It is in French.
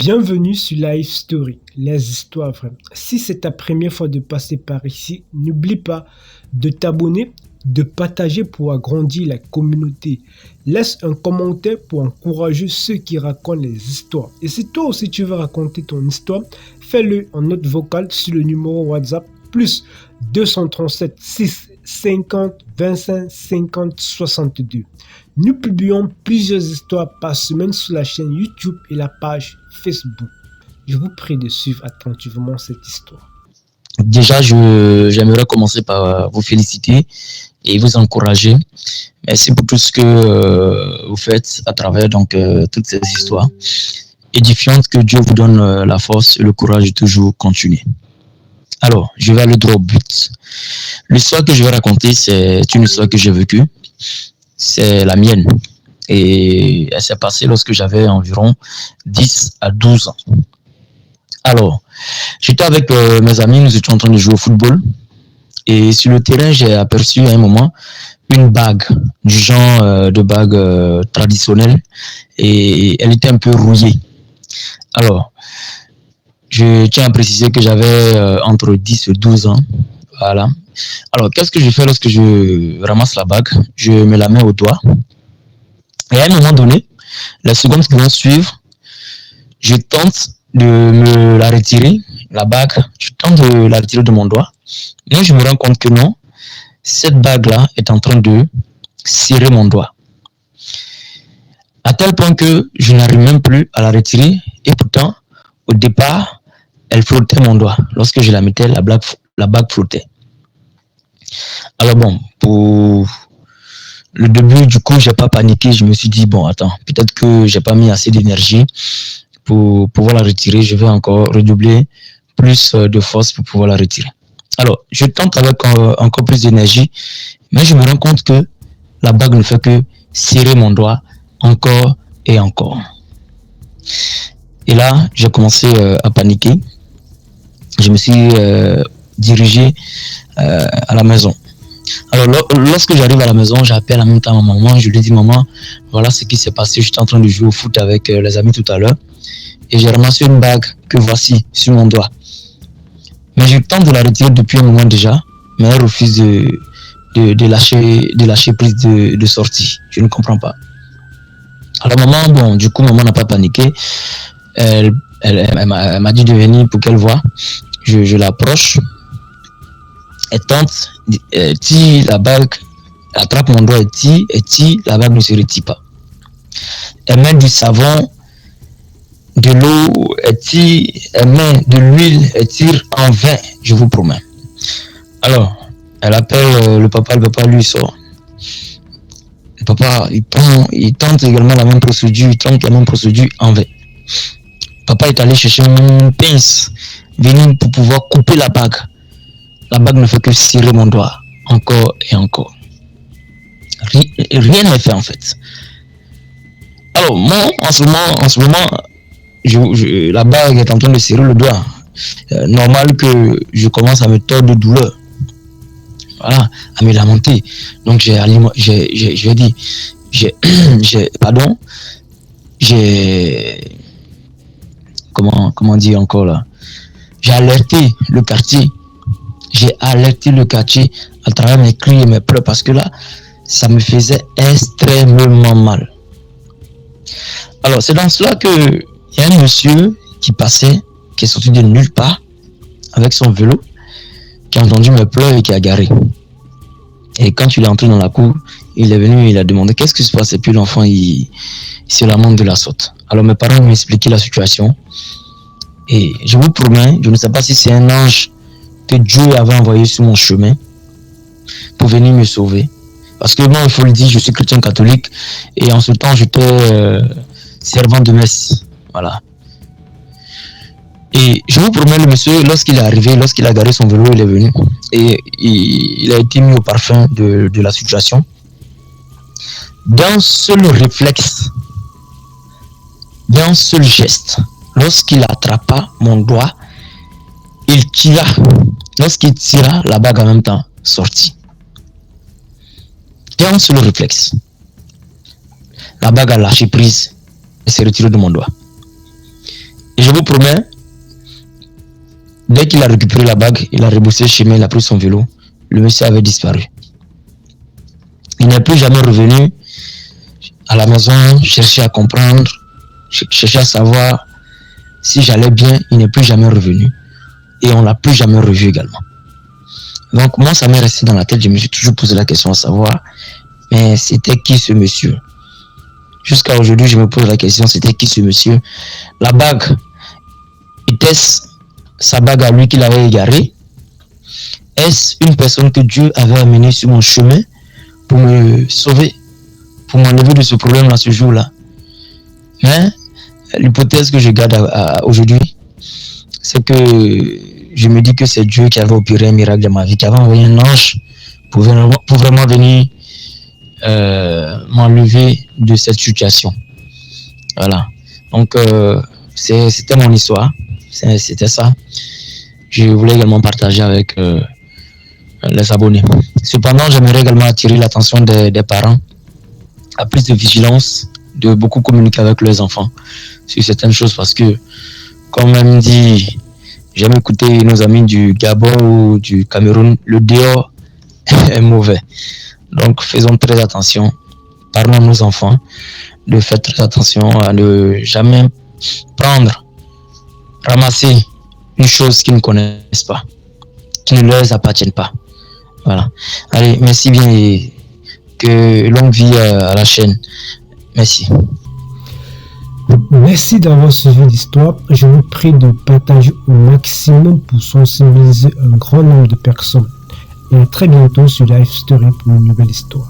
Bienvenue sur Life Story, les histoires vraies. Si c'est ta première fois de passer par ici, n'oublie pas de t'abonner, de partager pour agrandir la communauté. Laisse un commentaire pour encourager ceux qui racontent les histoires. Et si toi aussi tu veux raconter ton histoire, fais-le en note vocale sur le numéro WhatsApp plus 237 6 50 25 50 62. Nous publions plusieurs histoires par semaine sur la chaîne YouTube et la page Facebook. Je vous prie de suivre attentivement cette histoire. Déjà, j'aimerais commencer par vous féliciter et vous encourager. Merci pour tout ce que vous faites à travers toutes ces histoires édifiantes. Que Dieu vous donne la force et le courage de toujours continuer. Alors, je vais aller droit au but. L'histoire que je vais raconter, c'est une histoire que j'ai vécue. C'est la mienne. Et elle s'est passée lorsque j'avais environ 10 à 12 ans. Alors, j'étais avec mes amis, nous étions en train de jouer au football. Et sur le terrain, j'ai aperçu à un moment une bague, du genre de bague traditionnelle. Et elle était un peu rouillée. Alors, je tiens à préciser que j'avais entre 10 et 12 ans. Voilà. Alors, qu'est-ce que je fais lorsque je ramasse la bague? Je me la mets au doigt. Et à un moment donné, les secondes qui vont suivre, je tente de me la retirer, la bague, je tente de la retirer de mon doigt. Mais je me rends compte que non, cette bague-là est en train de serrer mon doigt. À tel point que je n'arrive même plus à la retirer. Et pourtant, au départ, elle flottait mon doigt. Lorsque je la mettais, la bague flottait. Alors bon, pour le début, du coup, j'ai pas paniqué. Je me suis dit, bon, attends, peut-être que j'ai pas mis assez d'énergie pour pouvoir la retirer. Je vais encore redoubler plus de force pour pouvoir la retirer. Alors, je tente avec encore plus d'énergie, mais je me rends compte que la bague ne fait que serrer mon doigt encore et encore. Et là, j'ai commencé à paniquer. Je me suis dirigé à la maison. Alors, lorsque j'arrive à la maison, j'appelle en même temps ma maman. Je lui dis, maman, voilà ce qui s'est passé. J'étais en train de jouer au foot avec les amis tout à l'heure. Et j'ai ramassé une bague que voici sur mon doigt. Mais je tente de la retirer depuis un moment déjà. Mais elle refuse de lâcher prise de sortie. Je ne comprends pas. Alors, maman n'a pas paniqué. Elle m'a dit de venir pour qu'elle voie. Je l'approche. Elle tente, elle tire la bague, elle attrape mon doigt, elle tire, la bague ne se retire pas. Elle met du savon, de l'eau, elle tire, elle met de l'huile, elle tire en vain, je vous promets. Alors, elle appelle le papa lui sort. Le papa, il tente également la même procédure, en vain. Papa est allé chercher une pince, venir pour pouvoir couper la bague. La bague ne fait que serrer mon doigt, encore et encore. Rien n'est fait en fait. Alors moi, en ce moment, la bague est en train de serrer le doigt. Normal que je commence à me tordre de douleur. Voilà, à me lamenter. Donc comment dire encore là? J'ai alerté le quartier. J'ai alerté le quartier à travers mes cris et mes pleurs parce que là, ça me faisait extrêmement mal. Alors, c'est dans cela qu'il y a un monsieur qui passait, qui est sorti de nulle part avec son vélo, qui a entendu mes pleurs et qui a garé. Et quand il est entré dans la cour, il est venu et il a demandé qu'est-ce qui se passe. Et puis l'enfant, il se lamente de la sorte. Alors, mes parents m'ont expliqué la situation. Et je vous promets, je ne sais pas si c'est un ange que Dieu avait envoyé sur mon chemin pour venir me sauver. Parce que moi, il faut le dire, je suis chrétien catholique et en ce temps, j'étais servant de messe. Voilà. Et je vous promets, le monsieur, lorsqu'il est arrivé, lorsqu'il a garé son vélo, il est venu et il a été mis au parfum de la situation. D'un seul réflexe, d'un seul geste, lorsqu'il attrapa mon doigt, il tira. Lorsqu'il tira, la bague en même temps sortit. Et un seul réflexe. La bague a lâché prise et s'est retirée de mon doigt. Et je vous promets, dès qu'il a récupéré la bague, il a rebroussé le chemin, il a pris son vélo, le monsieur avait disparu. Il n'est plus jamais revenu à la maison, chercher à comprendre, chercher à savoir si j'allais bien. Il n'est plus jamais revenu. Et on l'a plus jamais revu également. Donc moi, ça m'est resté dans la tête. Je me suis toujours posé la question à savoir, mais c'était qui ce monsieur? Jusqu'à aujourd'hui, je me pose la question, c'était qui ce monsieur? La bague, était-ce sa bague à lui qu'il avait égarée? Est-ce une personne que Dieu avait amenée sur mon chemin pour me sauver, pour m'enlever de ce problème-là ce jour-là? Mais l'hypothèse que je garde aujourd'hui, c'est que je me dis que c'est Dieu qui avait opéré un miracle dans ma vie, qui avait envoyé un ange pour vraiment venir m'enlever de cette situation. Voilà. Donc, c'était mon histoire. C'était ça. Je voulais également partager avec les abonnés. Cependant, j'aimerais également attirer l'attention des parents à plus de vigilance, de beaucoup communiquer avec leurs enfants sur certaines choses, parce que, comme même dit, j'aime écouter nos amis du Gabon ou du Cameroun, le dehors est mauvais. Donc, faisons très attention. Parlons à nos enfants de faire très attention à ne jamais ramasser une chose qu'ils ne connaissent pas, qui ne leur appartiennent pas. Voilà. Allez, merci bien et que longue vie à la chaîne. Merci. Merci d'avoir suivi l'histoire. Je vous prie de partager au maximum pour sensibiliser un grand nombre de personnes. Et à très bientôt sur Life Story pour une nouvelle histoire.